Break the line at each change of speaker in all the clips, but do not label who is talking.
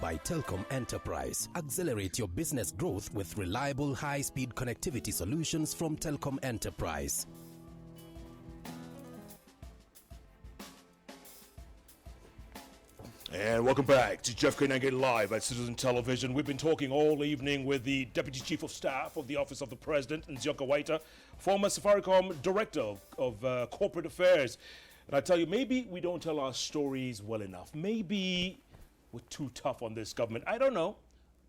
by Telkom Enterprise. Accelerate your business growth with reliable high-speed connectivity solutions from Telkom Enterprise.
And welcome back to Jeff Koinange Live at Citizen Television. We've been talking all evening with the Deputy Chief of Staff of the Office of the President, Nzioka Waita, former Safaricom Director of Corporate Affairs. And I tell you, maybe we don't tell our stories well enough. Maybe we're too tough on this government. I don't know.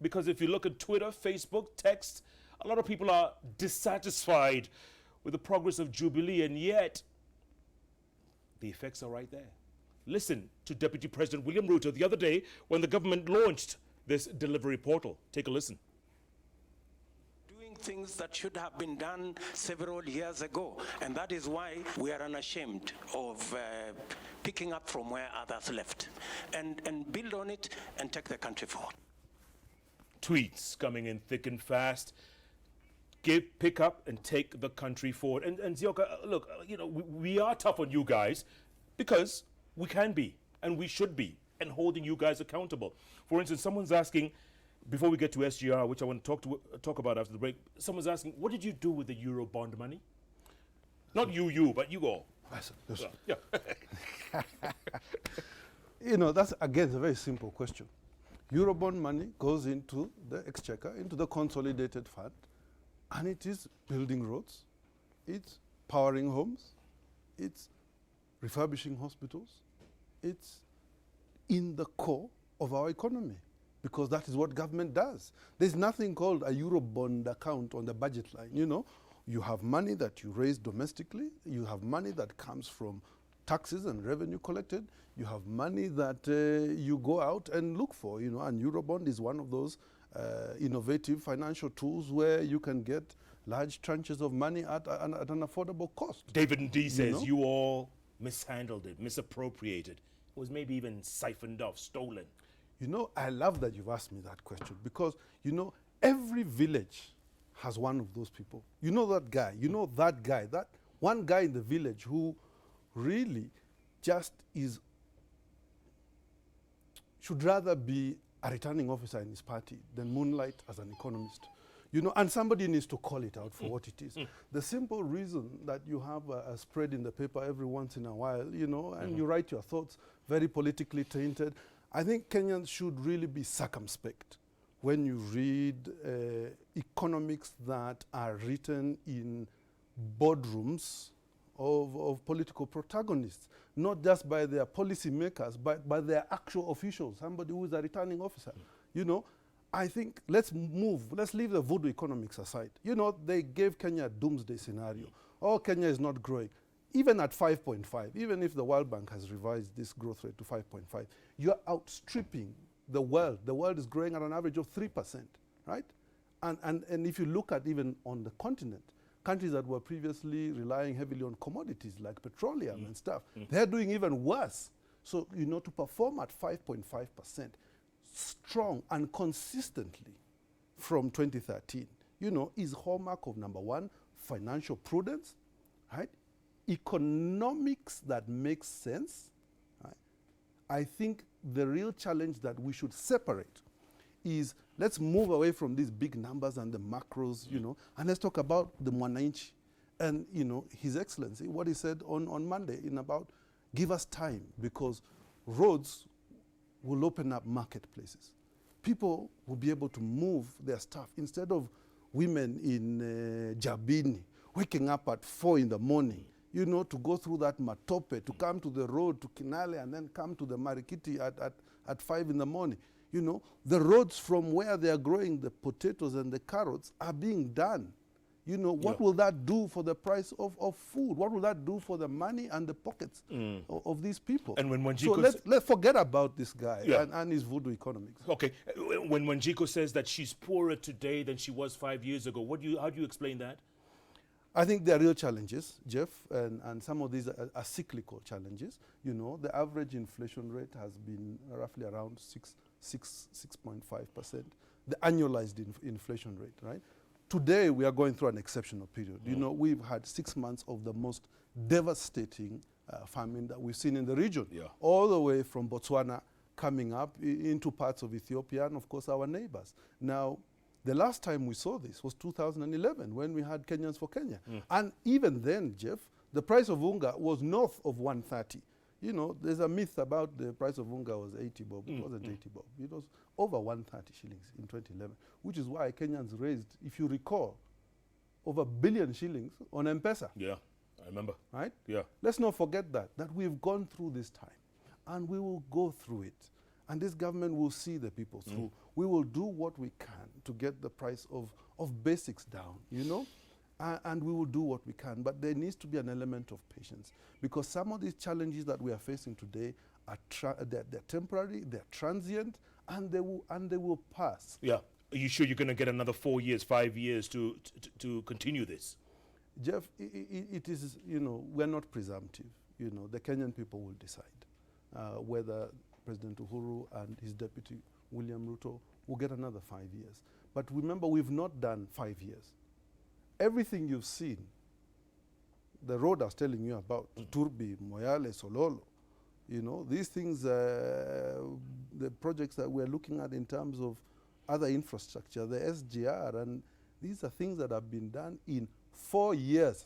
Because if you look at Twitter, Facebook, text, a lot of people are dissatisfied with the progress of Jubilee, and yet the effects are right there. Listen to Deputy President William Ruto the other day when the government launched this delivery portal. Take a listen.
Doing things that should have been done several years ago, and that is why we are unashamed of picking up from where others left and build on it and take the country forward.
Tweets coming in thick and fast. Pick up and take the country forward. And Nzioka, look, you know, we are tough on you guys because we can be, and we should be, and holding you guys accountable. For instance, someone's asking, before we get to SGR, which I want to talk about after the break, someone's asking, what did you do with the Eurobond money? Not you, but you all. Yeah.
You know, that's, again, a very simple question. Eurobond money goes into the exchequer, into the consolidated fund, and it is building roads, it's powering homes, it's refurbishing hospitals. It's in the core of our economy because that is what government does. There's nothing called a Eurobond account on the budget line. You know, you have money that you raise domestically. You have money that comes from taxes and revenue collected. You have money that you go out and look for, you know, and Eurobond is one of those innovative financial tools where you can get large tranches of money at an affordable cost.
David Ndi says you all mishandled it, misappropriated. It was maybe even siphoned off, stolen.
You know, I love that you've asked me that question because, you know, every village has one of those people. You know that guy, that one guy in the village who really just should rather be a returning officer in his party than moonlight as an economist. You know, and somebody needs to call it out for what it is. The simple reason that you have a spread in the paper every once in a while, you know, and you write your thoughts very politically tainted, I think Kenyans should really be circumspect when you read economics that are written in boardrooms of political protagonists, not just by their policy makers, but by their actual officials, somebody who is a returning officer, you know. I think let's leave the voodoo economics aside. You know, they gave Kenya a doomsday scenario. Oh, Kenya is not growing. Even at 5.5, even if the World Bank has revised this growth rate to 5.5, you're outstripping the world. The world is growing at an average of 3%, right? And if you look at even on the continent, countries that were previously relying heavily on commodities like petroleum and stuff, they're doing even worse. So, you know, to perform at 5.5%, strong and consistently from 2013, you know, is hallmark of number one, financial prudence, right? Economics that makes sense, right? I think the real challenge that we should separate is let's move away from these big numbers and the macros, you know, and let's talk about the mwananchi and, you know, His Excellency, what he said on Monday in about give us time because roads will open up marketplaces. People will be able to move their stuff instead of women in Jabini waking up at 4 in the morning, you know, to go through that matope, to come to the road to Kinale and then come to the Marikiti at 5 in the morning. You know, the roads from where they are growing the potatoes and the carrots are being done. You know, what will that do for the price of food? What will that do for the money and the pockets of these people?
And when Wanjiko
so let's forget about this guy and his voodoo economics.
Okay, when Wanjiko says that she's poorer today than she was 5 years ago, how do you explain that?
I think there are real challenges, Jeff, and some of these are cyclical challenges. You know, the average inflation rate has been roughly around 6.5%, the annualized inflation rate, right? Today, we are going through an exceptional period. You know, we've had 6 months of the most devastating famine that we've seen in the region, all the way from Botswana coming up into parts of Ethiopia and, of course, our neighbors. Now, the last time we saw this was 2011 when we had Kenyans for Kenya. And even then, Jeff, the price of unga was north of 130. You know, there's a myth about the price of unga was 80 bob. It wasn't 80 bob. It was over 130 shillings in 2011, which is why Kenyans raised, if you recall, over 1 billion shillings on M-Pesa.
Yeah, I remember.
Right?
Yeah.
Let's not forget that we've gone through this time, and we will go through it. And this government will see the people through. We will do what we can to get the price of basics down, you know? And we will do what we can. But there needs to be an element of patience, because some of these challenges that we are facing today are they're temporary, they're transient, and they will pass.
Yeah. Are you sure you're going to get another 4 years, 5 years to continue this?
Jeff, it is, you know, we're not presumptive. You know, the Kenyan people will decide whether President Uhuru and his deputy, William Ruto, will get another 5 years. But remember, we've not done 5 years. Everything you've seen, the road I was telling you about, Turbi, Moyale, Sololo, you know, these things, the projects that we're looking at in terms of other infrastructure, the SGR, and these are things that have been done in 4 years.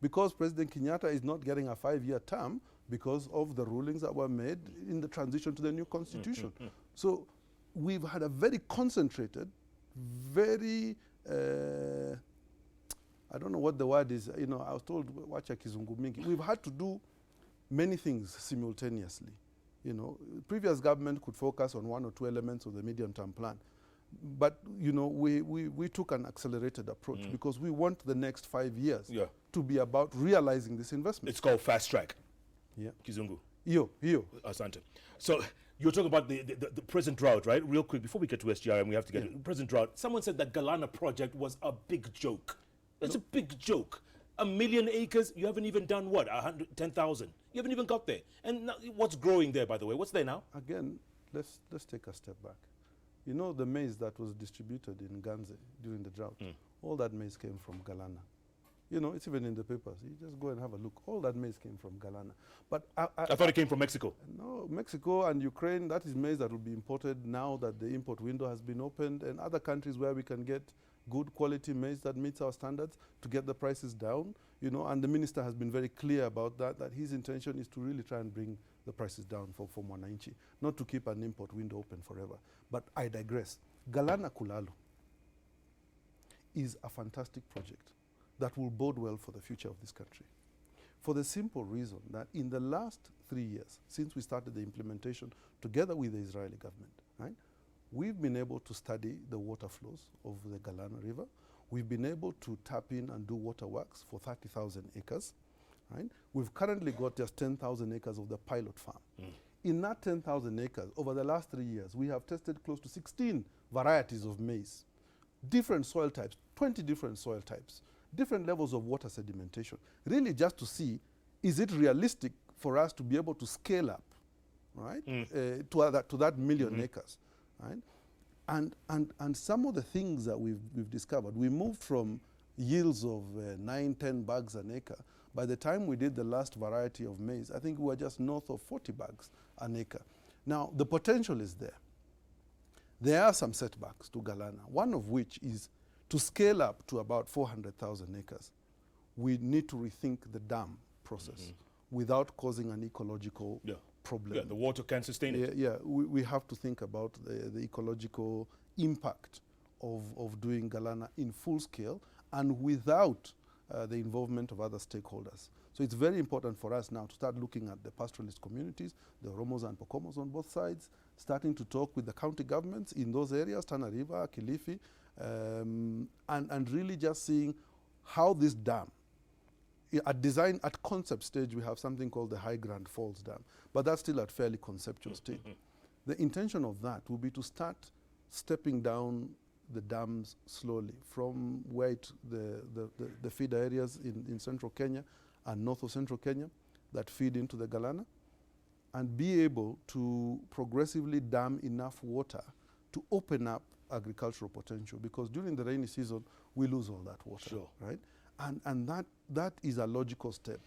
Because President Kenyatta is not getting a 5-year term because of the rulings that were made in the transition to the new constitution. So we've had a very concentrated, very, I don't know what the word is, you know, I was told, wacha kizungu mingi. We've had to do many things simultaneously. You know, previous government could focus on 1 or 2 elements of the medium-term plan. But, you know, we took an accelerated approach because we want the next 5 years to be about realizing this investment.
It's called fast track.
Yeah.
Kizungu.
Yo.
Asante. So you're talking about the present drought, right? Real quick, before we get to SGR, and we have to get to present drought. Someone said that Galana project was a big joke. It's a big joke. 1 million acres, you haven't even done what? 110,000. You haven't even got there. And now, what's growing there, by the way? What's there now?
Again, let's take a step back. You know the maize that was distributed in Ganze during the drought? All that maize came from Galana. You know, it's even in the papers. You just go and have a look. All that maize came from Galana. But
I thought it came from Mexico.
No, Mexico and Ukraine, that is maize that will be imported now that the import window has been opened, and other countries where we can get good quality maize that meets our standards to get the prices down, you know, and the minister has been very clear about that his intention is to really try and bring the prices down for Mwananchi, not to keep an import window open forever. But I digress. Galana-Kulalu is a fantastic project that will bode well for the future of this country, for the simple reason that in the last 3 years, since we started the implementation together with the Israeli government, right, we've been able to study the water flows of the Galana River. We've been able to tap in and do water works for 30,000 acres. Right? We've currently got just 10,000 acres of the pilot farm. In that 10,000 acres, over the last 3 years, we have tested close to 16 varieties of maize, different soil types, 20 different soil types, different levels of water sedimentation, really just to see, is it realistic for us to be able to scale up, right, to that 1 million acres, right? And some of the things that we've discovered, we moved from yields of 9-10 bags an acre. By the time we did the last variety of maize, I think we were just north of 40 bags an acre. Now, the potential is there. There are some setbacks to Galana, one of which is to scale up to about 400,000 acres. We need to rethink the dam process without causing an ecological problem.
Yeah, the water can sustain it.
Yeah, we have to think about the ecological impact of doing Galana in full scale and without the involvement of other stakeholders. So it's very important for us now to start looking at the pastoralist communities, the Oromos and Pokomos on both sides, starting to talk with the county governments in those areas, Tana River, Kilifi, and really just seeing how this dam, at concept stage, we have something called the High Grand Falls Dam, but that's still at fairly conceptual stage. The intention of that will be to start stepping down the dams slowly from where the feeder areas in central Kenya and north of central Kenya that feed into the Galana, and be able to progressively dam enough water to open up agricultural potential, because during the rainy season we lose all that water, right? And that is a logical step.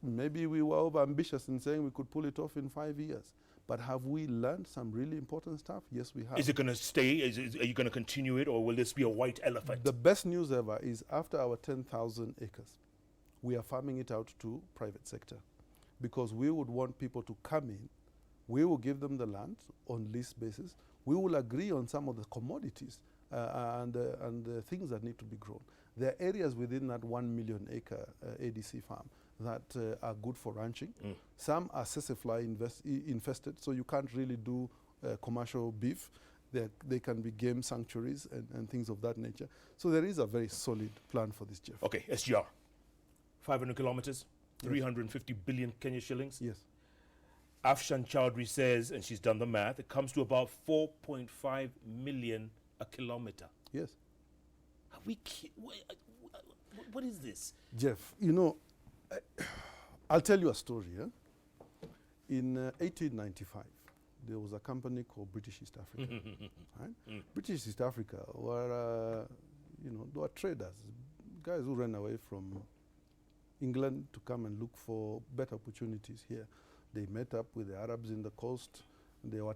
maybe we were over-ambitious in saying we could pull it off in 5 years. But have we learned some really important stuff? Yes, we have.
Is it going to stay? Are you going to continue it, or will this be a white elephant?
The best news ever is after our 10,000 acres, we are farming it out to private sector, because we would want people to come in. We will give them the land on lease basis. We will agree on some of the commodities and the things that need to be grown. There are areas within that 1 million acre ADC farm that are good for ranching. Some are sesefly infested, so you can't really do commercial beef. They can be game sanctuaries and things of that nature. So there is a very solid plan for this, Jeff.
Okay, SGR. 500 kilometers, 350 billion Kenya shillings.
Yes.
Afshan Chowdhury says, and she's done the math, it comes to about 4.5 million a kilometer.
Yes.
Are we what is this?
Jeff, you know, I'll tell you a story. In 1895, there was a company called British East Africa. Right? British East Africa were, they were traders, guys who ran away from England to come and look for better opportunities here. They met up with the Arabs in the coast. They were